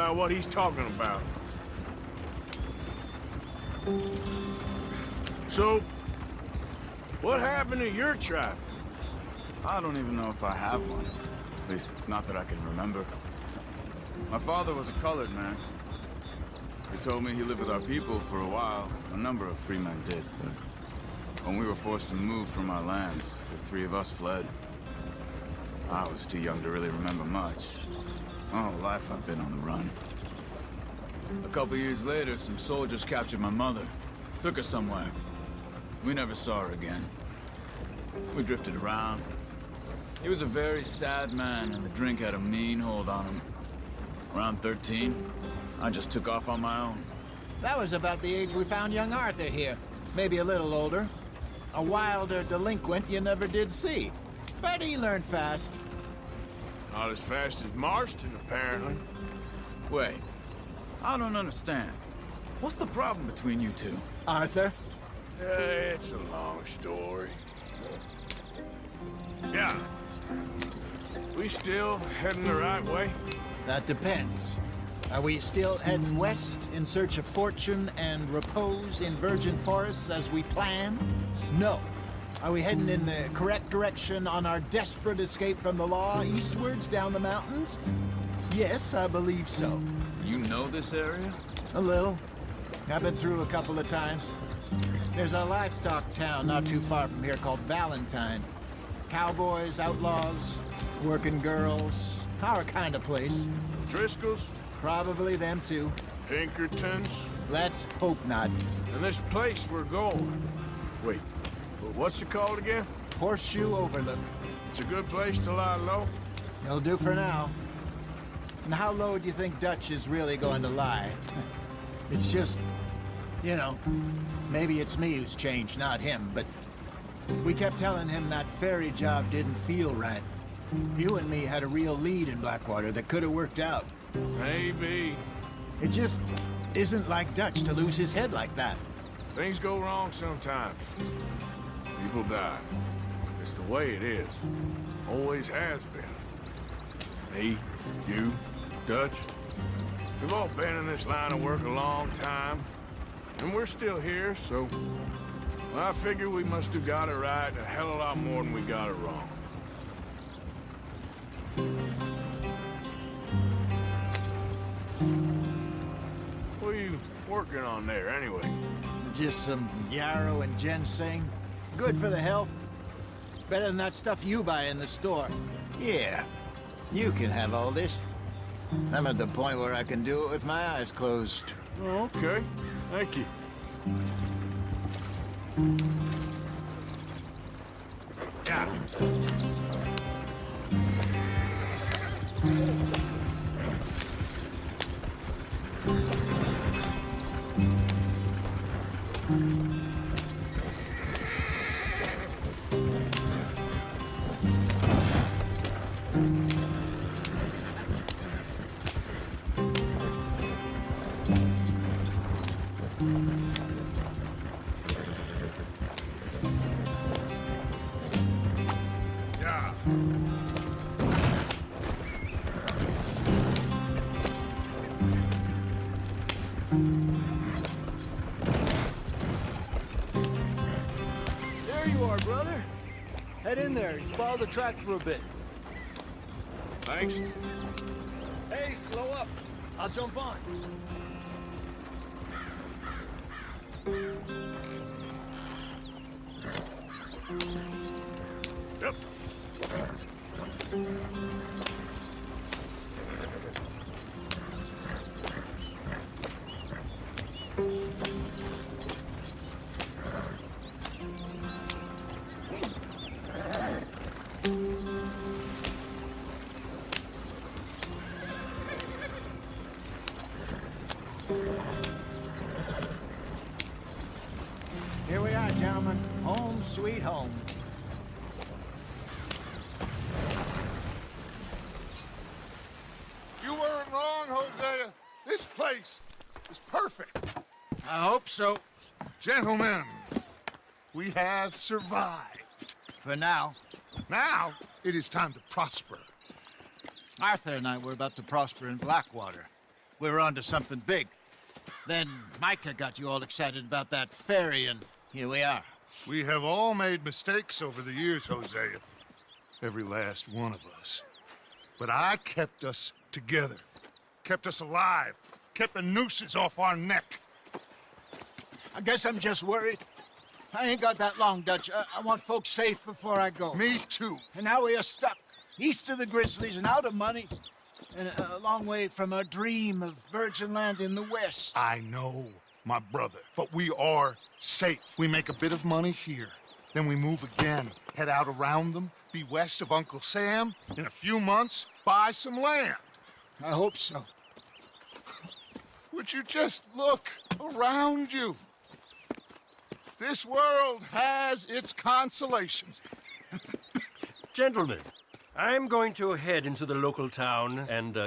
about what he's talking about. So, what happened to your tribe? I don't even know if I have one. At least, not that I can remember. My father was a colored man. He told me he lived with our people for a while. A number of free men did, but when we were forced to move from our lands, the three of us fled. I was too young to really remember much. My whole life I've been on the run. A couple years later, some soldiers captured my mother. Took her somewhere. We never saw her again. We drifted around. He was a very sad man, and the drink had a mean hold on him. Around 13, I just took off on my own. That was about the age we found young Arthur here. Maybe a little older. A wilder delinquent you never did see. But he learned fast. Not as fast as Marston, apparently. Wait, I don't understand. What's the problem between you two? Arthur? It's a long story. Yeah. We still heading the right way? That depends. Are we still heading west in search of fortune and repose in virgin forests as we planned? No. Are we heading in the correct direction on our desperate escape from the law eastwards down the mountains? Yes, I believe so. You know this area? A little. I've been through a couple of times. There's a livestock town not too far from here called Valentine. Cowboys, outlaws, working girls, our kind of place. Driscoll's? Probably them too. Pinkertons? Let's hope not. And this place we're going. Wait, what's it called again? Horseshoe Overlook. It's a good place to lie low? It'll do for now. And how low do you think Dutch is really going to lie? It's just, you know, maybe it's me who's changed, not him, but we kept telling him that ferry job didn't feel right. You and me had a real lead in Blackwater that could have worked out. Maybe. It just isn't like Dutch to lose his head like that. Things go wrong sometimes. People die. It's the way it is. Always has been. Me, you, Dutch. We've all been in this line of work a long time. And we're still here, so... well, I figure we must have got it right a hell of a lot more than we got it wrong. What are you working on there, anyway? Just some yarrow and ginseng. Good for the health. Better than that stuff you buy in the store. Yeah, you can have all this. I'm at the point where I can do it with my eyes closed. Oh, okay. Thank you. Yeah. There you are, brother. Head in there and follow the track for a bit. Thanks. Hey, slow up. I'll jump on. Yep. Here we are, gentlemen. Home sweet home. You weren't wrong, Hosea. This place is perfect. I hope so. Gentlemen, we have survived. For now. Now, it is time to prosper. Arthur and I were about to prosper in Blackwater. we were onto something big. Then Micah got you all excited about that ferry, and here we are. We have all made mistakes over the years, Hosea. Every last one of us. But I kept us together. Kept us alive. Kept the nooses off our neck. I guess I'm just worried. I ain't got that long, Dutch. I want folks safe before I go. Me too. And now we are stuck, east of the Grizzlies and out of money, and a long way from a dream of virgin land in the west. I know, my brother, but we are safe. We make a bit of money here, then we move again, head out around them, be west of Uncle Sam, in a few months, buy some land. I hope so. Would you just look around you? This world has its consolations. Gentlemen, I'm going to head into the local town and,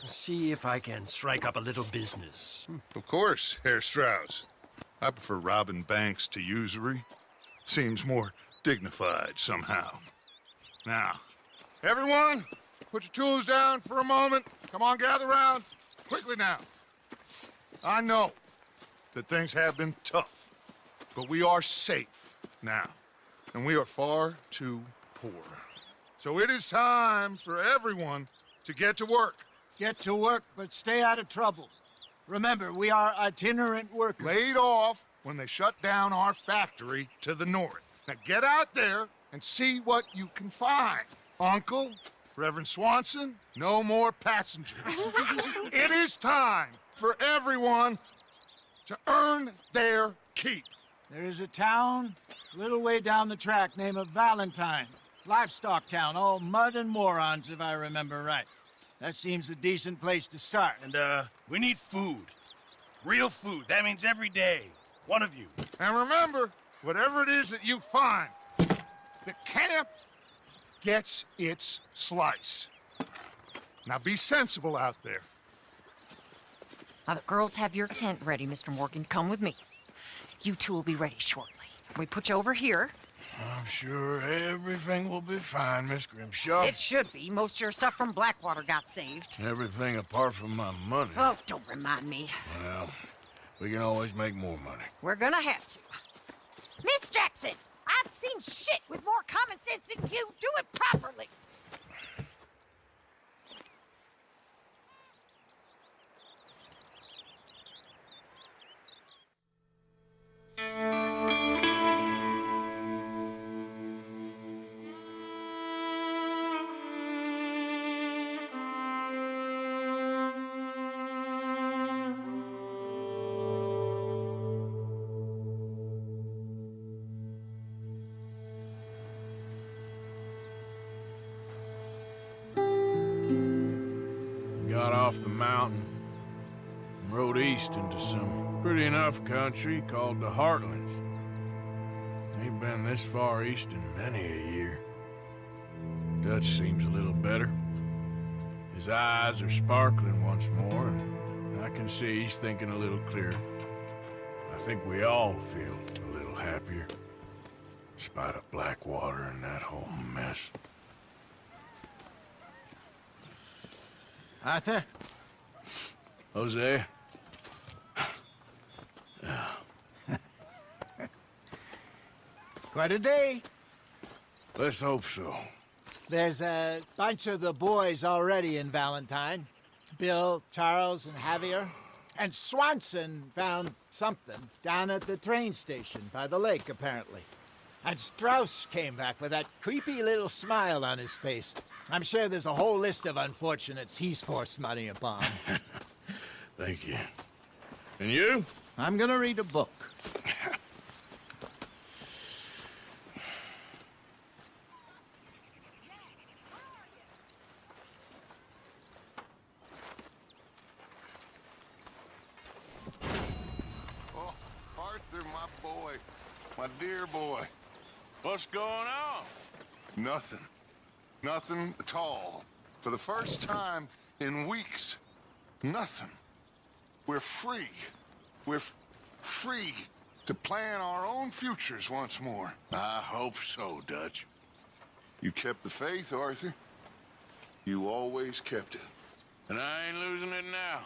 see if I can strike up a little business. Of course, Herr Strauss. I prefer robbing banks to usury. Seems more dignified somehow. Now, everyone, put your tools down for a moment. Come on, gather round. Quickly now. I know that things have been tough, but we are safe now, and we are far too poor. So it is time for everyone to get to work. Get to work, but stay out of trouble. Remember, we are itinerant workers. Laid off when they shut down our factory to the north. Now get out there and see what you can find. Uncle, Reverend Swanson, no more passengers. It is time for everyone to earn their keep. There is a town a little way down the track named Valentine. Livestock town, all mud and morons, if I remember right. That seems a decent place to start. And, we need food. Real food. That means every day. One of you. And remember, whatever it is that you find, the camp gets its slice. Now be sensible out there. Now, the girls have your tent ready, Mr. Morgan. Come with me. You two will be ready shortly. We put you over here. I'm sure everything will be fine, Miss Grimshaw. It should be. Most of your stuff from Blackwater got saved. Everything apart from my money. Oh, don't remind me. Well, we can always make more money. We're gonna have to. Miss Jackson, I've seen shit with more common sense than you. Do it properly. Got off the mountain and rode east into some pretty enough country called the Heartlands. Ain't been this far east in many a year. Dutch seems a little better. His eyes are sparkling once more, and I can see he's thinking a little clearer. I think we all feel a little happier, in spite of Blackwater and that whole mess. Arthur? Jose? Quite a day. Let's hope so. There's a bunch of the boys already in Valentine. Bill, Charles, and Javier. And Swanson found something down at the train station by the lake, apparently. And Strauss came back with that creepy little smile on his face. I'm sure there's a whole list of unfortunates he's forced money upon. Thank you. And you? I'm gonna read a book. Oh, Arthur, my boy. My dear boy. What's going on? Nothing. Nothing at all. For the first time in weeks, nothing. We're free. We're free to plan our own futures once more. I hope so, Dutch. You kept the faith, Arthur. You always kept it. And I ain't losing it now.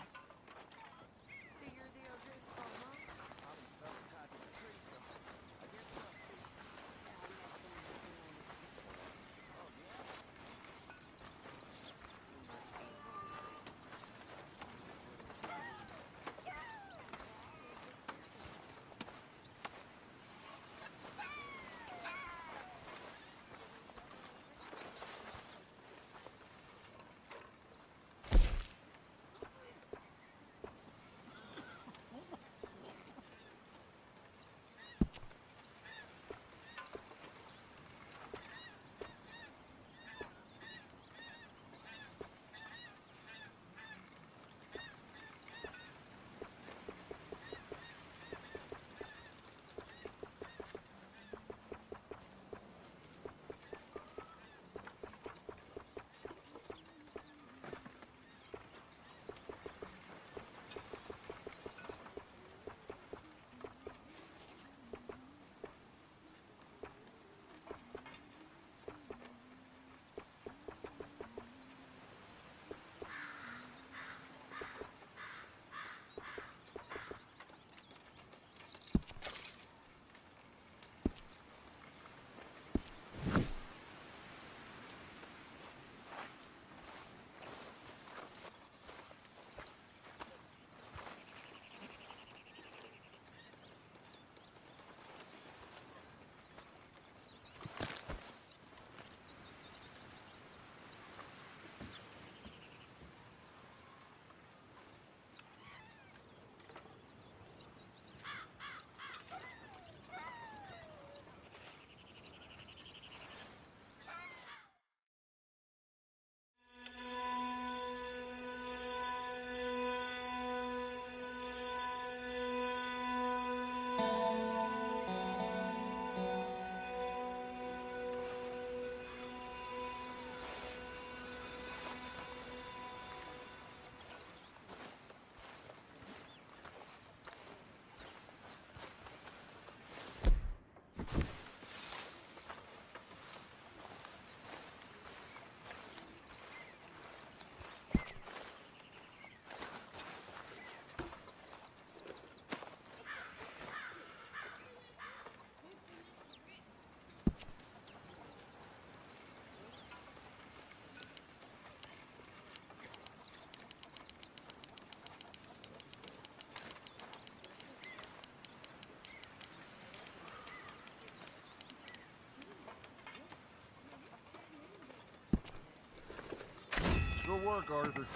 work, Arthur.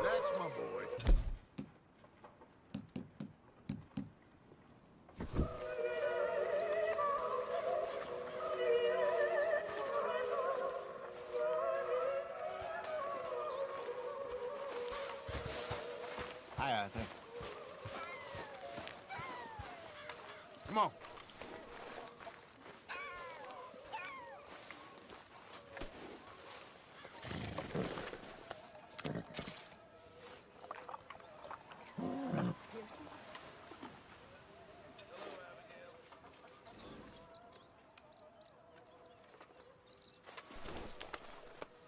That's my boy. Hi, Arthur. Come on.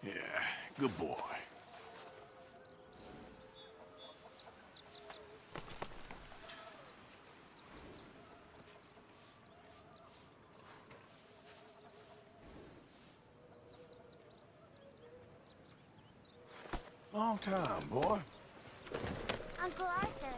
Yeah, good boy. Long time, boy. Uncle Arthur.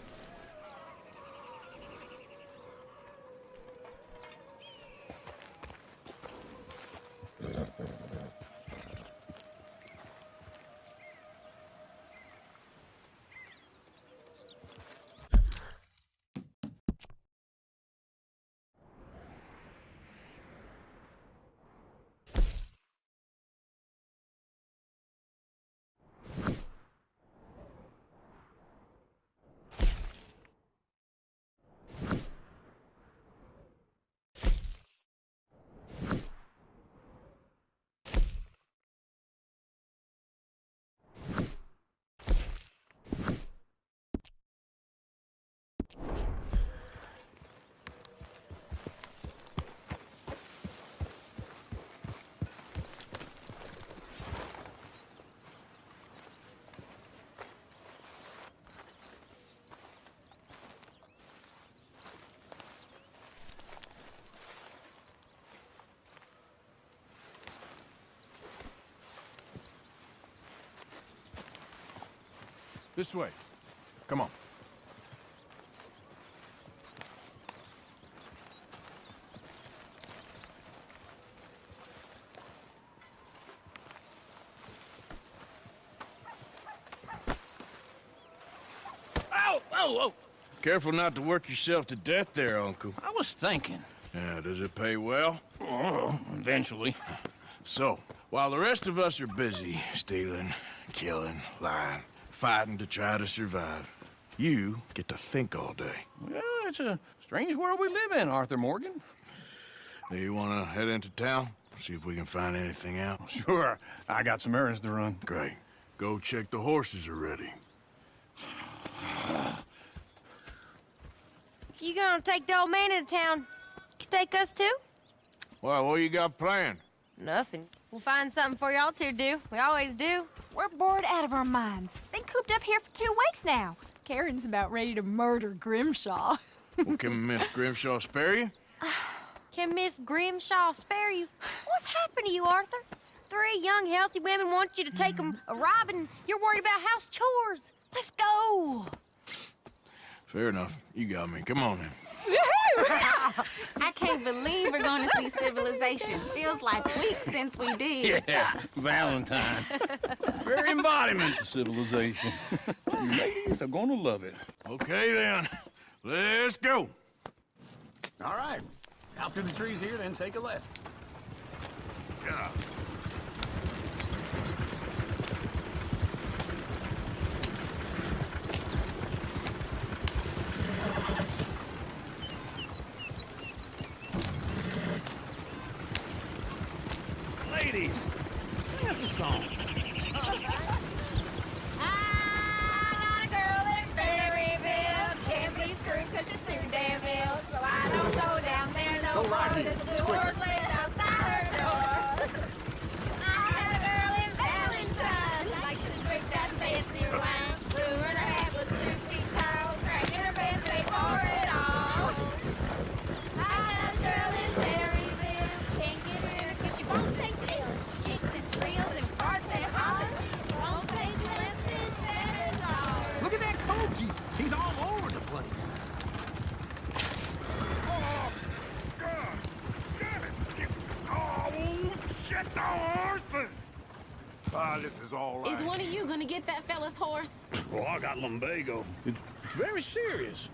This way. Come on. Ow! Oh, oh! Careful not to work yourself to death there, Uncle. I was thinking. Yeah, does it pay well? Oh, eventually. So, while the rest of us are busy stealing, killing, lying, fighting to try to survive, you get to think all day. Well, it's a strange world we live in, Arthur Morgan. Do you want to head into town? See if we can find anything out? Sure, I got some errands to run. Great. Go check the horses are ready. You gonna take the old man into town? You take us too? Well, what you got planned? Nothing. We'll find something for y'all to do. We always do. We're bored out of our minds. Been cooped up here for 2 weeks now. Karen's about ready to murder Grimshaw. Well, can Miss Grimshaw spare you? Can Miss Grimshaw spare you? What's happened to you, Arthur? 3 young, healthy women want you to take them a robbing. You're worried about house chores. Let's go. Fair enough. You got me. Come on then. I can't believe we're going to see civilization. Feels like weeks since we did. Yeah, Valentine. Very embodiment of civilization. You ladies are gonna love it. Okay then. Let's go. All right. Out through the trees here, then take a left. Yeah. Ladies, sing us a song. I got a girl in Berryville. Can't be screwed 'cause she's too damn ill. So I don't go down there no Go right more. here. There's It's a quicker. door laid outside her door. I got a girl in Valentine. Likes to drink that fancy wine. Blue and her hat was 2 feet tall. Cracking her pants, they pour it all. I got a girl in Berryville. Can't get rid of her 'cause she won't stay still. She kicks and squeals and farts and while this is all right. Is one of you gonna get that fella's horse? Well, I got lumbago. It's very serious.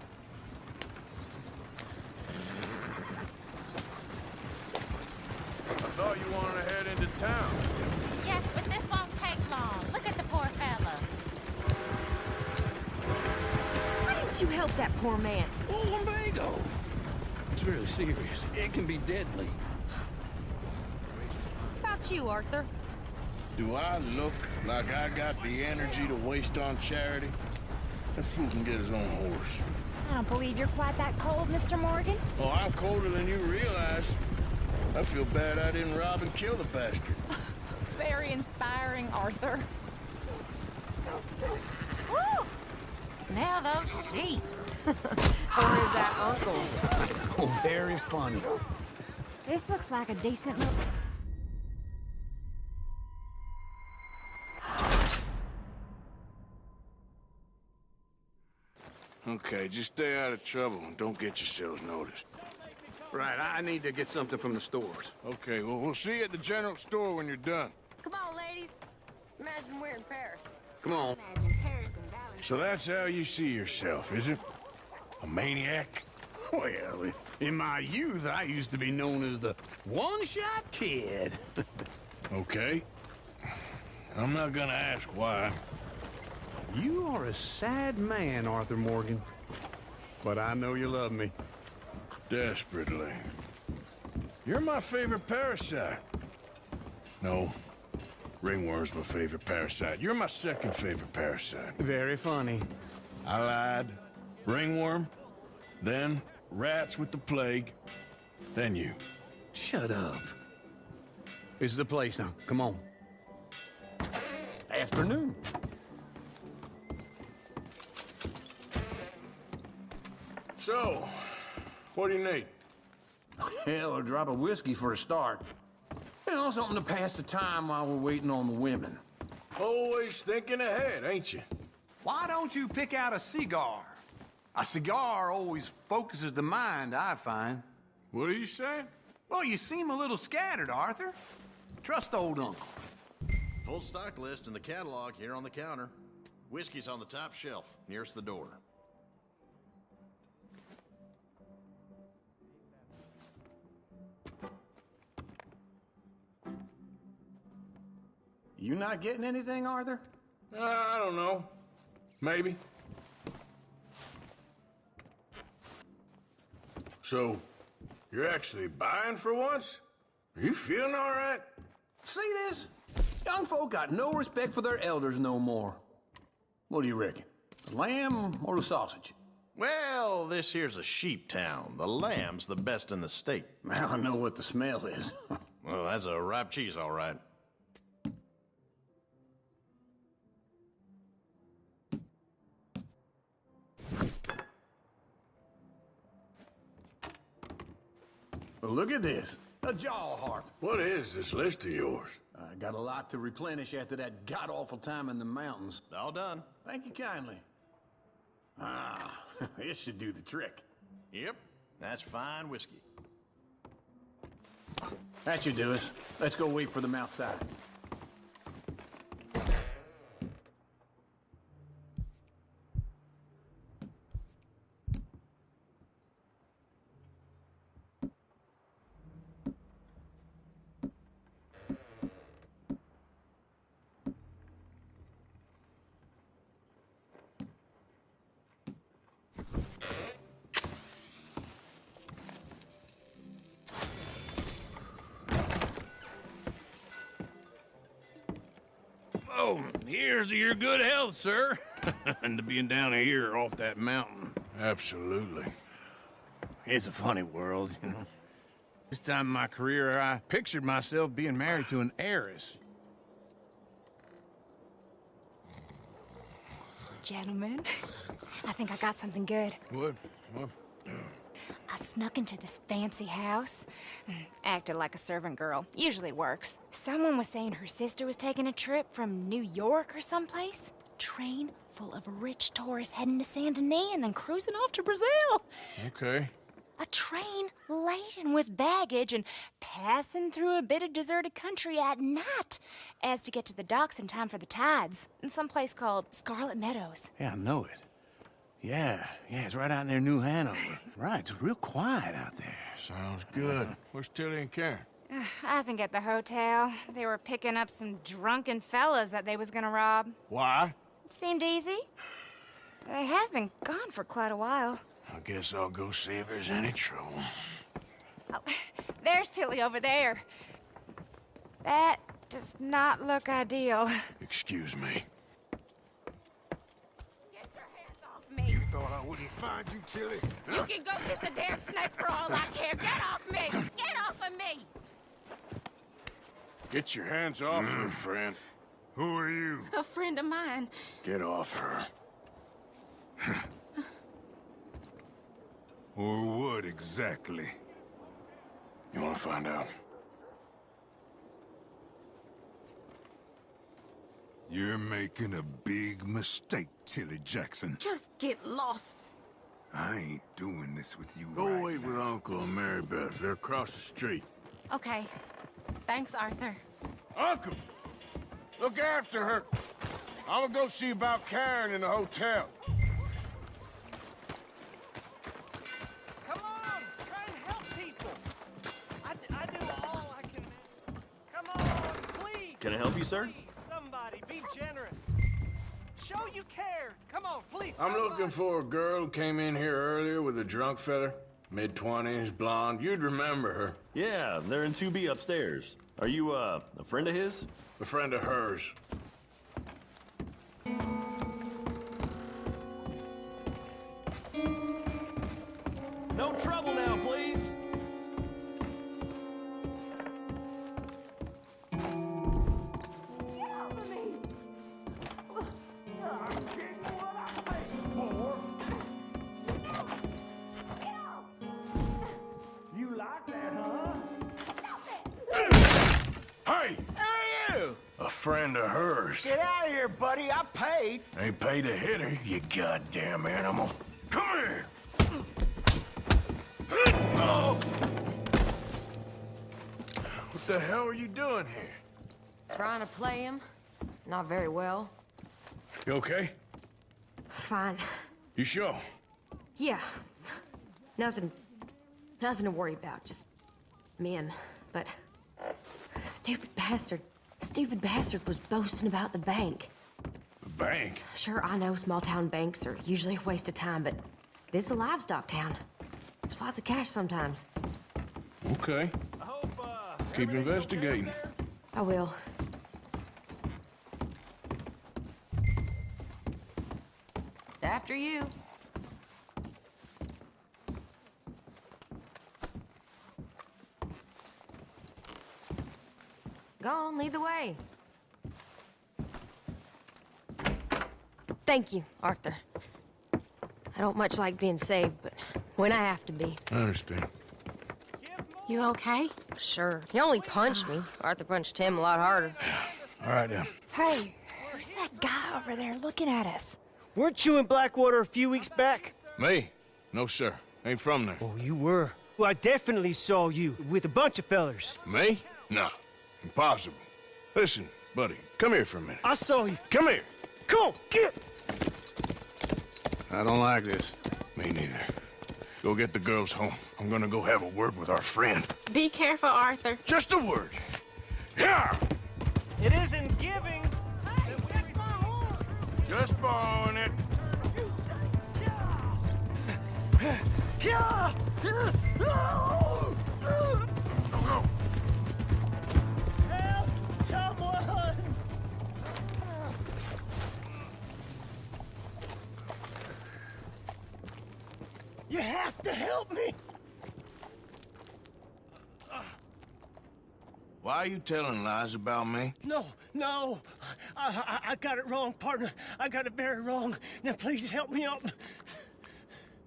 I thought you wanted to head into town. Yes, but this won't take long. Look at the poor fella. Why didn't you help that poor man? Oh, lumbago. It's very serious. It can be deadly. How about you, Arthur? Do I look like I got the energy to waste on charity? That fool can get his own horse. I don't believe you're quite that cold, Mr. Morgan. Oh, I'm colder than you realize. I feel bad I didn't rob and kill the bastard. Very inspiring, Arthur. Woo! Smell those sheep. Or is that Uncle? Oh, very funny. This looks like a decent look. Okay, just stay out of trouble and don't get yourselves noticed. Right, I need to get something from the stores. Okay, well, we'll see you at the general store when you're done. Come on, ladies. Imagine we're in Paris. Come on. Imagine Paris and Valley. So that's how you see yourself, is it? A maniac? Well, in my youth, I used to be known as the one-shot kid. Okay. I'm not gonna ask why. You are a sad man, Arthur Morgan. But I know you love me. Desperately. You're my favorite parasite. No. Ringworm's my favorite parasite. You're my second favorite parasite. Very funny. I lied. Ringworm. Then rats with the plague. Then you. Shut up. This is the place now. Come on. Afternoon. So, what do you need? Hell, a drop of whiskey for a start. You know, something to pass the time while we're waiting on the women. Always thinking ahead, ain't you? Why don't you pick out a cigar? A cigar always focuses the mind, I find. What are you saying? Well, you seem a little scattered, Arthur. Trust old uncle. Full stock list in the catalog here on the counter. Whiskey's on the top shelf, nearest the door. You not getting anything, Arthur? I don't know. Maybe. So, you're actually buying for once? Are you feeling all right? See this? Young folk got no respect for their elders no more. What do you reckon? The lamb or the sausage? Well, this here's a sheep town. The lamb's the best in the state. I know what the smell is. Well, that's a ripe cheese, all right. Well, look at this. A jaw harp. What is this list of yours? I got a lot to replenish after that god-awful time in the mountains. All done. Thank you kindly. Ah, this should do the trick. Yep, that's fine whiskey. That should do us. Let's go wait for them outside. Oh, here's to your good health, sir. And to being down here off that mountain. Absolutely. It's a funny world, you know. This time in my career, I pictured myself being married to an heiress. Gentlemen, I think I got something good. What? I snuck into this fancy house. Acted like a servant girl. Usually works. Someone was saying her sister was taking a trip from New York or someplace. Train full of rich tourists heading to Saint Denis and then cruising off to Brazil. Okay. A train laden with baggage and passing through a bit of deserted country at night as to get to the docks in time for the tides in some place called Scarlet Meadows. Yeah, I know it. Yeah, it's right out near New Hanover. Right, it's real quiet out there. Sounds good. Where's Tilly and Karen? I think at the hotel. They were picking up some drunken fellas that they was gonna rob. Why? It seemed easy. They have been gone for quite a while. I guess I'll go see if there's any trouble. Oh, there's Tilly over there. That does not look ideal. Excuse me. Get your hands off me. You thought I wouldn't find you, Tilly? You can go kiss a damn snake for all I care. Get off me! Get off of me! Get your hands off her, friend. Who are you? A friend of mine. Get off her. Or what exactly? You want to find out? You're making a big mistake, Tilly Jackson. Just get lost. I ain't doing this with you Go right wait with Uncle and Mary Beth. They're across the street. Okay. Thanks, Arthur. Uncle! Look after her. I'm gonna go see about Karen in the hotel. Come on, try and help people. I do all I can. Come on, please. Can I help you, sir? Please, somebody, be generous. Show you care. Come on, please. I'm somebody. looking for a girl who came in here earlier with a drunk fella. Mid-20s, blonde. You'd remember her. Yeah, they're in 2B upstairs. Are you, a friend of his? A friend of hers. No trouble now, please. You like that, huh? Hey! Who are you? A friend of hers. Get out of here, buddy. I paid. Ain't paid to hit her, you goddamn animal. Come here! Oh! What the hell are you doing here? Trying to play him. Not very well. You okay? Fine. You sure? Yeah. Nothing to worry about. Just men. But stupid bastard was boasting about the bank. The bank? Sure, I know small town banks are usually a waste of time, but this is a livestock town. There's lots of cash sometimes. Okay. I hope, Keep investigating. I will. After you. Go on, lead the way. Thank you, Arthur. I don't much like being saved, but when I have to be. I understand. You okay? Sure. He only punched me. Arthur punched him a lot harder. All right, then. Hey, who's that guy over there looking at us? Weren't you in Blackwater a few weeks back? Me? No, sir. Ain't from there. Oh, you were. Well, I definitely saw you with a bunch of fellers. Me? No. Impossible. Listen, buddy, come here for a minute. I saw you. Come here. Come on, get! I don't like this. Me neither. Go get the girls home. I'm gonna go have a word with our friend. Be careful, Arthur. Just a word. Yeah! It isn't giving. Hey, that's my horse. Just borrowing it. Yeah! Go, go. Help! Someone! You have to help me! Why are you telling lies about me? No. I got it wrong, partner. I got it very wrong. Now please help me up.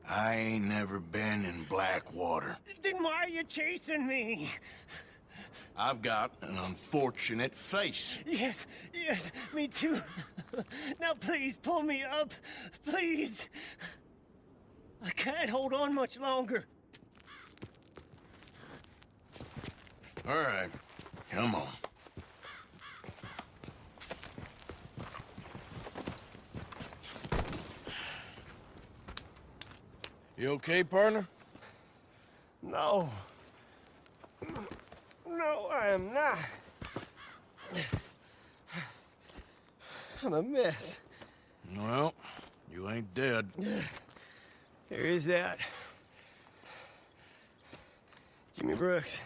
I ain't never been in Blackwater. Then why are you chasing me? I've got an unfortunate face. Yes, me too. Now please pull me up, please. I can't hold on much longer. All right, come on. You okay, partner? No. No, I am not. I'm a mess. Well, you ain't dead. There is that. Jimmy Brooks.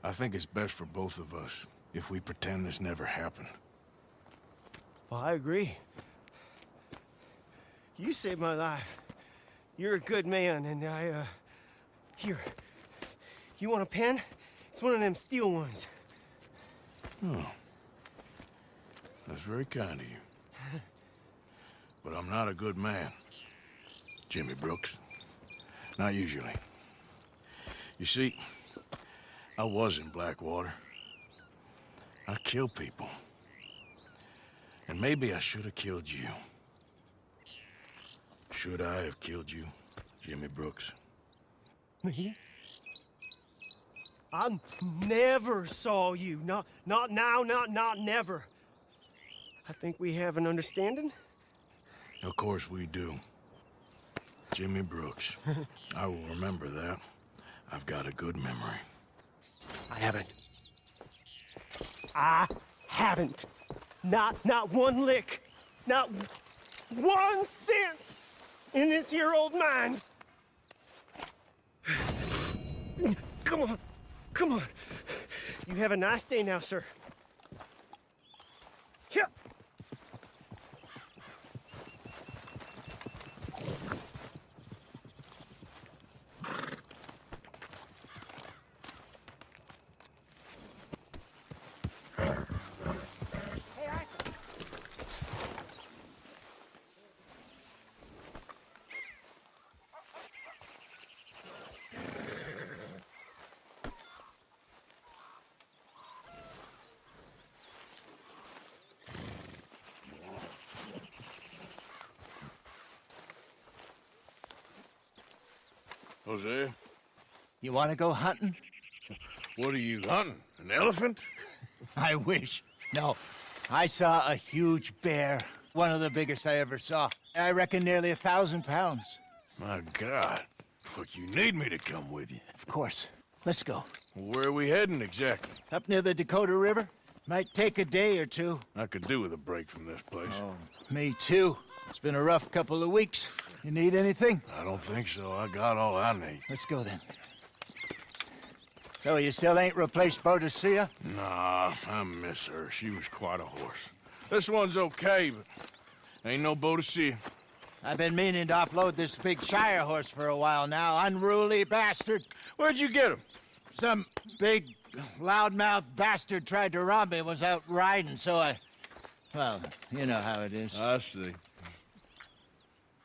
I think it's best for both of us if we pretend this never happened. Well, I agree. You saved my life. You're a good man, and here. You want a pen? It's one of them steel ones. Oh. That's very kind of you. But I'm not a good man, Jimmy Brooks. Not usually. You see, I was in Blackwater. I killed people. And maybe I should have killed you. Should I have killed you, Jimmy Brooks? Me? I never saw you. Not now, not never. I think we have an understanding. Of course we do. Jimmy Brooks. I will remember that. I've got a good memory. I haven't. Not one lick. Not 1 cent in this here old mine. Come on. Come on. You have a nice day now, sir. Here. Jose? You want to go hunting? What are you hunting? An elephant? I wish. No. I saw a huge bear. One of the biggest I ever saw. I reckon nearly 1,000 pounds. My God. Look, you need me to come with you. Of course. Let's go. Where are we heading exactly? Up near the Dakota River. Might take a day or two. I could do with a break from this place. Oh, me too. It's been a rough couple of weeks. You need anything? I don't think so. I got all I need. Let's go then. So you still ain't replaced Boadicea? Nah, I miss her. She was quite a horse. This one's okay, but ain't no Boadicea. I've been meaning to offload this big Shire horse for a while now. Unruly bastard. Where'd you get him? Some big, loudmouth bastard tried to rob me, was out riding, so I... Well, you know how it is. I see.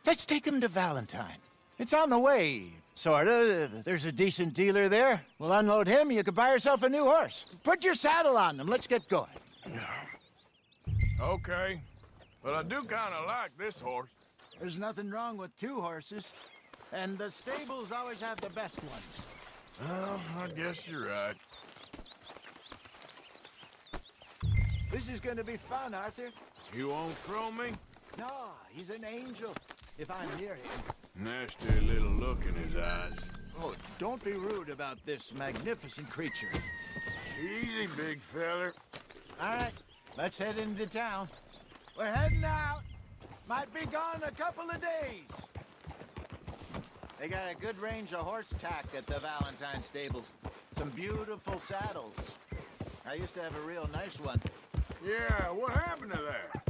Let's take him to Valentine. It's on the way, sorta. There's a decent dealer there. We'll unload him, you can buy yourself a new horse. Put your saddle on them, let's get going. Okay. But I do kind of like this horse. There's nothing wrong with 2 horses. And the stables always have the best ones. Well, I guess you're right. This is gonna be fun, Arthur. You won't throw me? No, he's an angel. If I'm near him. Nasty little look in his eyes. Oh, don't be rude about this magnificent creature. Easy, big feller. All right, let's head into town. We're heading out. Might be gone a couple of days. They got a good range of horse tack at the Valentine stables. Some beautiful saddles. I used to have a real nice one. Yeah, what happened to that?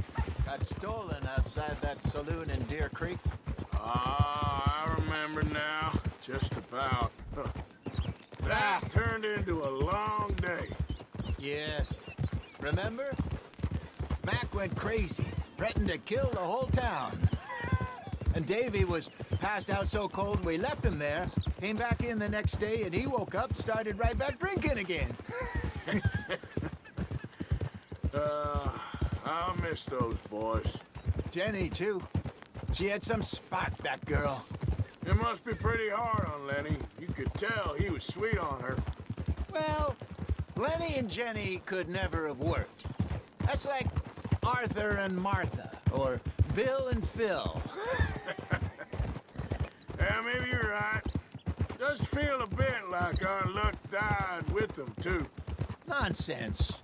Got stolen outside that saloon in Deer Creek. Ah, I remember now. Just about. That turned into a long day. Yes. Remember? Mac went crazy, threatened to kill the whole town. And Davy was passed out so cold we left him there. Came back in the next day and he woke up, started right back drinking again. I miss those boys. Jenny, too. She had some spot, that girl. It must be pretty hard on Lenny. You could tell he was sweet on her. Well, Lenny and Jenny could never have worked. That's like Arthur and Martha, or Bill and Phil. Yeah, maybe you're right. Does feel a bit like our luck died with them, too. Nonsense.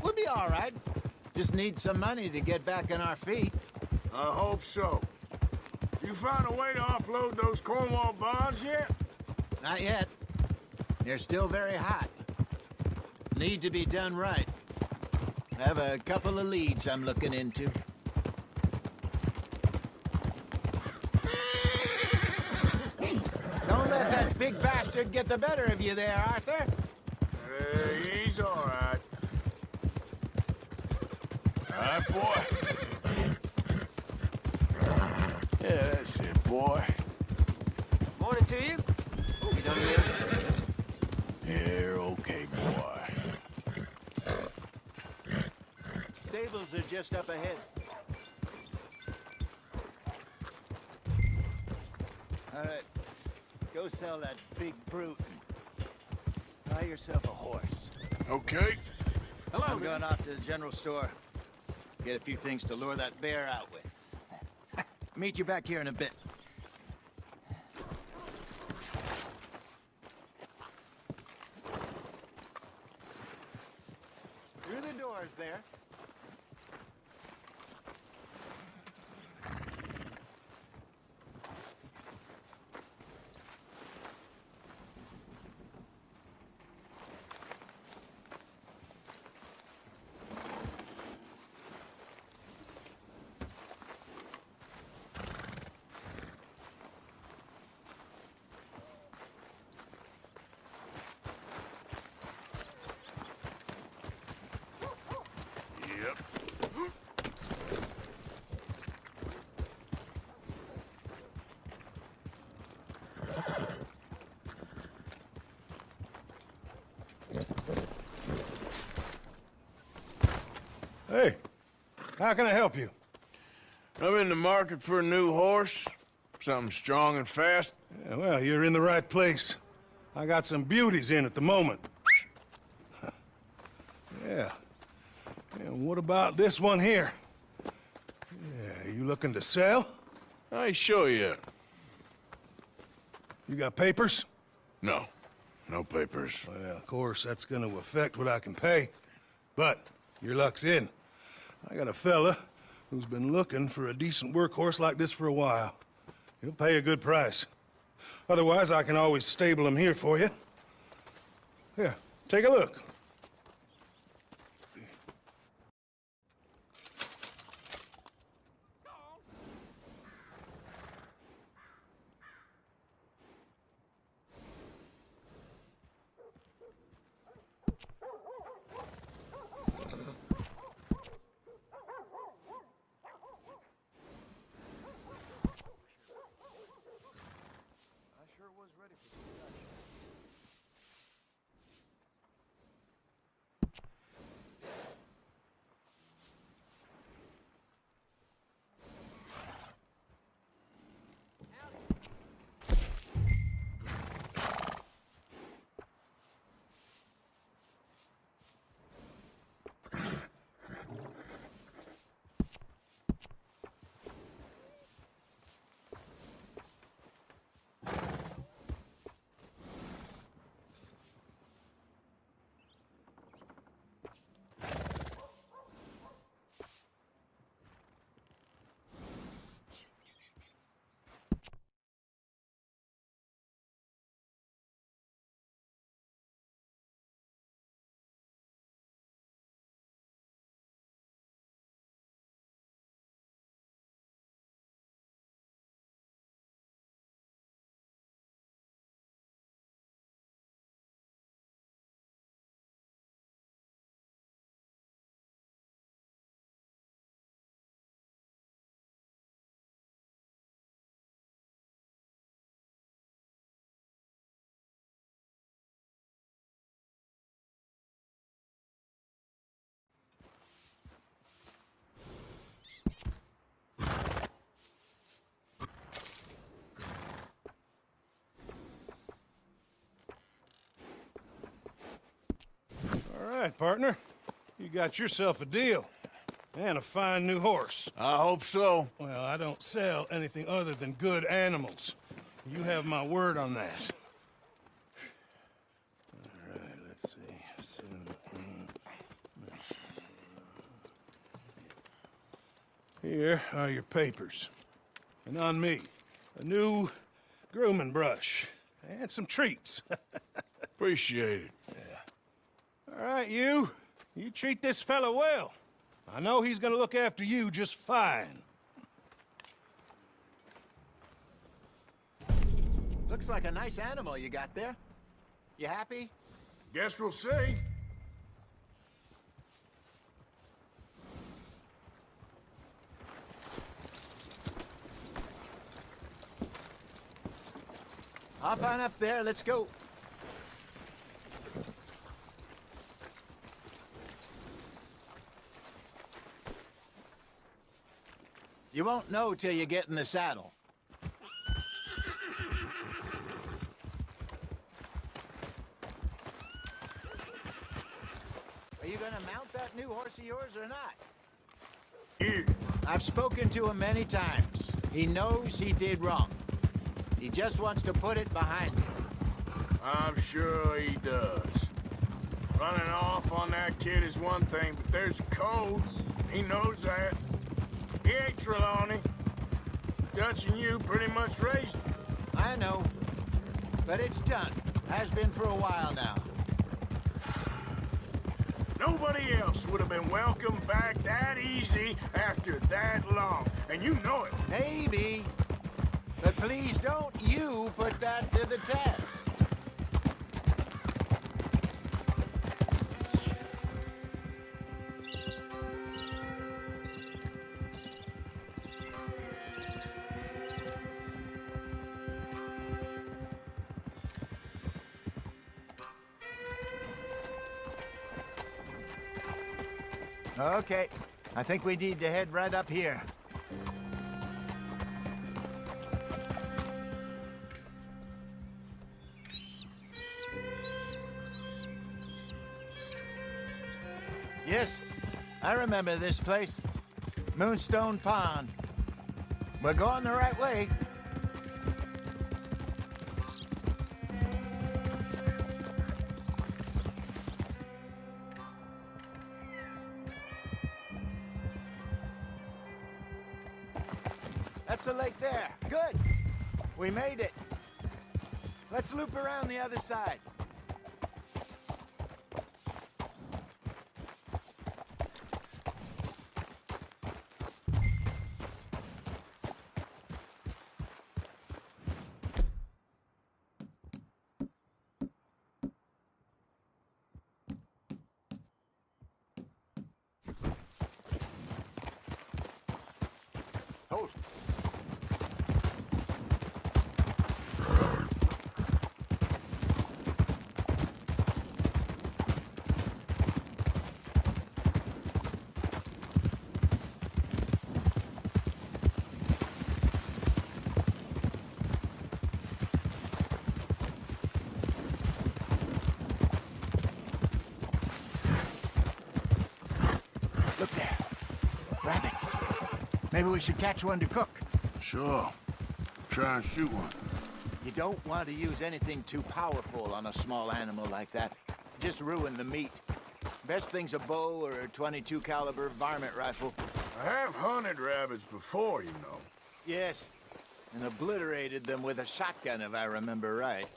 We'll be all right. Just need some money to get back on our feet. I hope so. You find a way to offload those Cornwall bonds yet? Not yet. They're still very hot. Need to be done right. I have a couple of leads I'm looking into. Don't let that big bastard get the better of you there, Arthur. He's all right. All right, boy. Yeah, that's it, boy. Morning to you. You done yet? You're okay, boy. Stables are just up ahead. All right. Go sell that big brute. Buy yourself a horse. Okay. Hello, I'm going off to the general store. Get a few things to lure that bear out with. Meet you back here in a bit. Through the doors there. Yep. Hey, how can I help you? I'm in the market for a new horse. Something strong and fast. Yeah, well, you're in the right place. I got some beauties in at the moment. Yeah. And what about this one here? Yeah, you looking to sell? I show you. You got papers? No. No papers. Well, of course, that's gonna affect what I can pay. But your luck's in. I got a fella who's been looking for a decent workhorse like this for a while. He'll pay a good price. Otherwise, I can always stable him here for you. Here, take a look. right, partner. You got yourself a deal. And a fine new horse. I hope so. Well, I don't sell anything other than good animals. You have my word on that. All right, let's see. Here are your papers. And on me, a new grooming brush and some treats. Appreciate it. Yeah. All right, you treat this fella well. I know he's gonna look after you just fine. Looks like a nice animal you got there. You happy? Guess we'll see. Hop on up there, let's go. You won't know till you get in the saddle. Are you gonna mount that new horse of yours or not? I've spoken to him many times. He knows he did wrong. He just wants to put it behind him. I'm sure he does. Running off on that kid is one thing, but there's a code. He knows that. He ain't Trelawney. Dutch and you pretty much raised him. I know. But it's done. Has been for a while now. Nobody else would have been welcomed back that easy after that long. And you know it. Maybe. But please don't you put that to the test. Okay, I think we need to head right up here. Yes, I remember this place. Moonstone Pond. We're going the right way. That's the lake there. Good. We made it. Let's loop around the other side. Hold. Look there. Rabbits. Maybe we should catch one to cook. Sure. Try and shoot one. You don't want to use anything too powerful on a small animal like that. Just ruin the meat. Best thing's a bow or a .22 caliber varmint rifle. I have hunted rabbits before, you know. Yes, and obliterated them with a shotgun, if I remember right.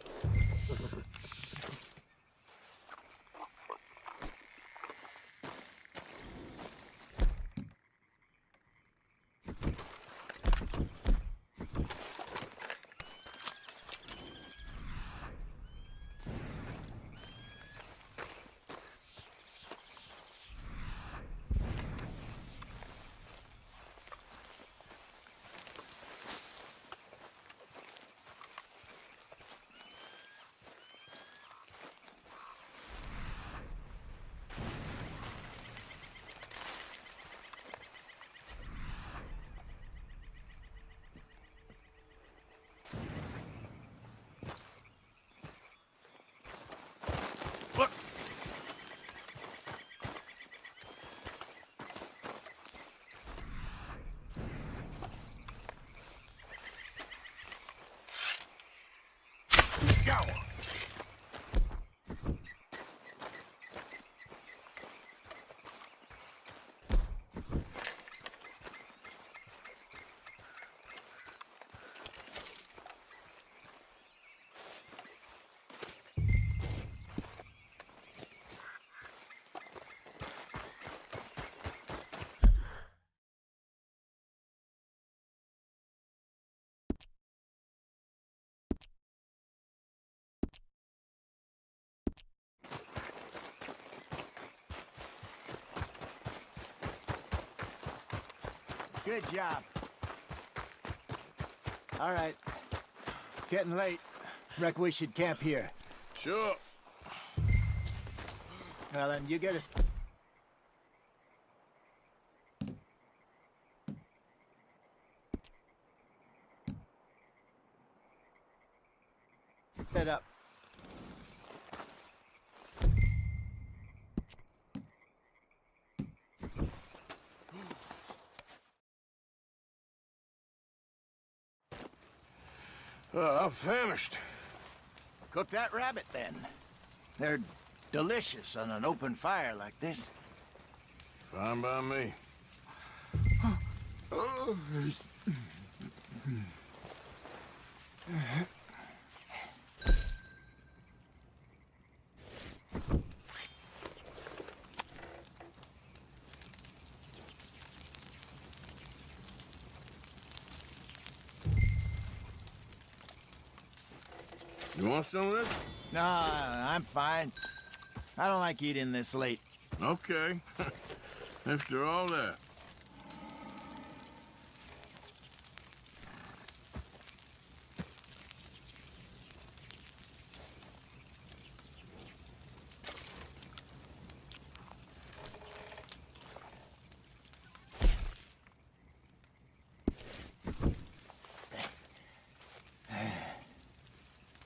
Go! Good job. All right. It's getting late. Reckon we should camp here. Sure. Well, then, you get us... set up. I'm famished. Cook that rabbit, then. They're delicious on an open fire like this. Fine by me. You want some of this? Nah, I'm fine. I don't like eating this late. Okay. After all that.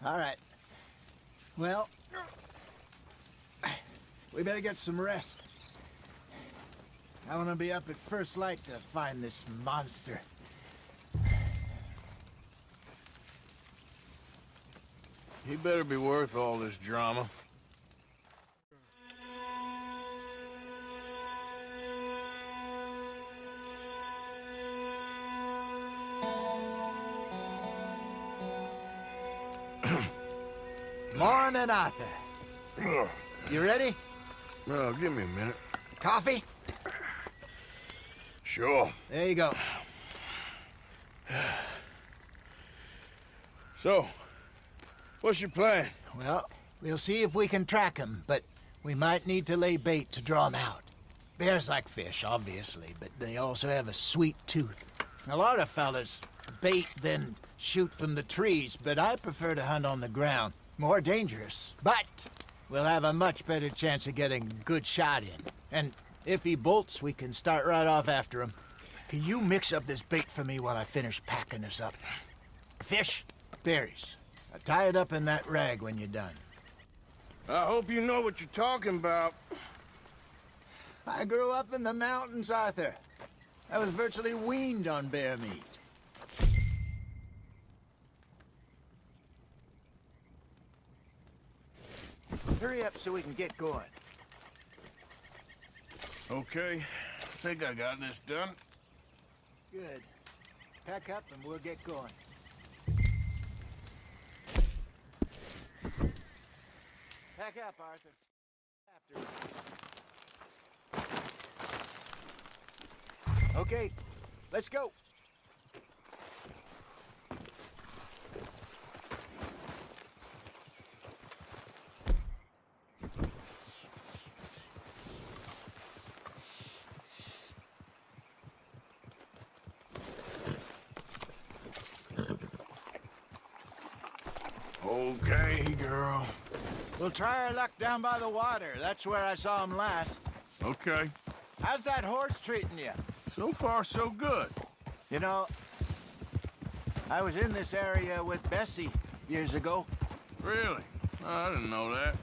All right. Well, we better get some rest. I want to be up at first light to find this monster. He better be worth all this drama. Morning, Arthur. You ready? Well, give me a minute. Coffee? Sure. There you go. So, what's your plan? Well, we'll see if we can track him, but we might need to lay bait to draw him out. Bears like fish, obviously, but they also have a sweet tooth. A lot of fellas bait, then shoot from the trees, but I prefer to hunt on the ground. More dangerous, but we'll have a much better chance of getting a good shot in. And if he bolts, we can start right off after him. Can you mix up this bait for me while I finish packing this up? Fish, berries. I'll tie it up in that rag when you're done. I hope you know what you're talking about. I grew up in the mountains, Arthur. I was virtually weaned on bear meat. Hurry up so we can get going. Okay, I think I got this done. Good. Pack up and we'll get going. Pack up, Arthur. After. Okay, let's go. Okay, girl. We'll try our luck down by the water. That's where I saw him last. Okay. How's that horse treating you? So far, so good. You know, I was in this area with Bessie years ago. Really? I didn't know that.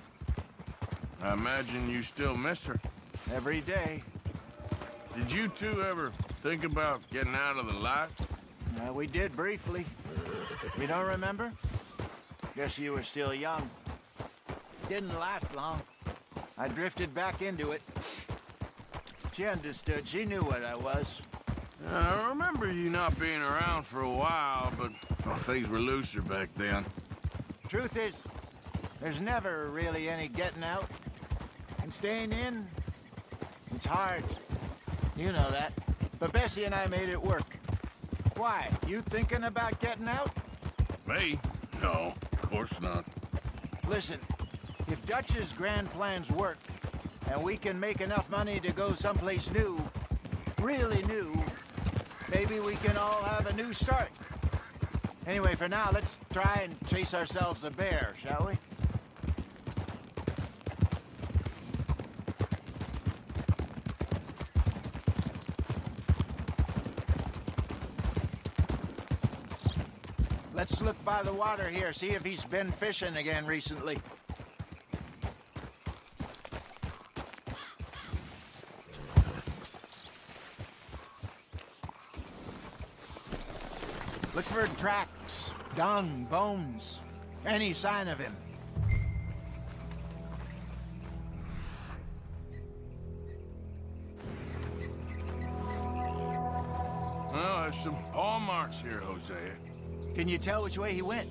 I imagine you still miss her. Every day. Did you two ever think about getting out of the life? We did briefly. You don't remember? Guess you were still young. Didn't last long. I drifted back into it. She understood. She knew what I was. I remember you not being around for a while, but well, things were looser back then. Truth is, there's never really any getting out. And staying in, it's hard. You know that. But Bessie and I made it work. Why? You thinking about getting out? Me? No, of course not. Listen, if Dutch's grand plans work, and we can make enough money to go someplace new, really new, maybe we can all have a new start. Anyway, for now, let's try and chase ourselves a bear, shall we? Let's look by the water here, see if he's been fishing again recently. Look for tracks, dung, bones, any sign of him. Well, there's some paw marks here, Hosea. Can you tell which way he went?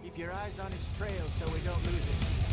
Keep your eyes on his trail so we don't lose it.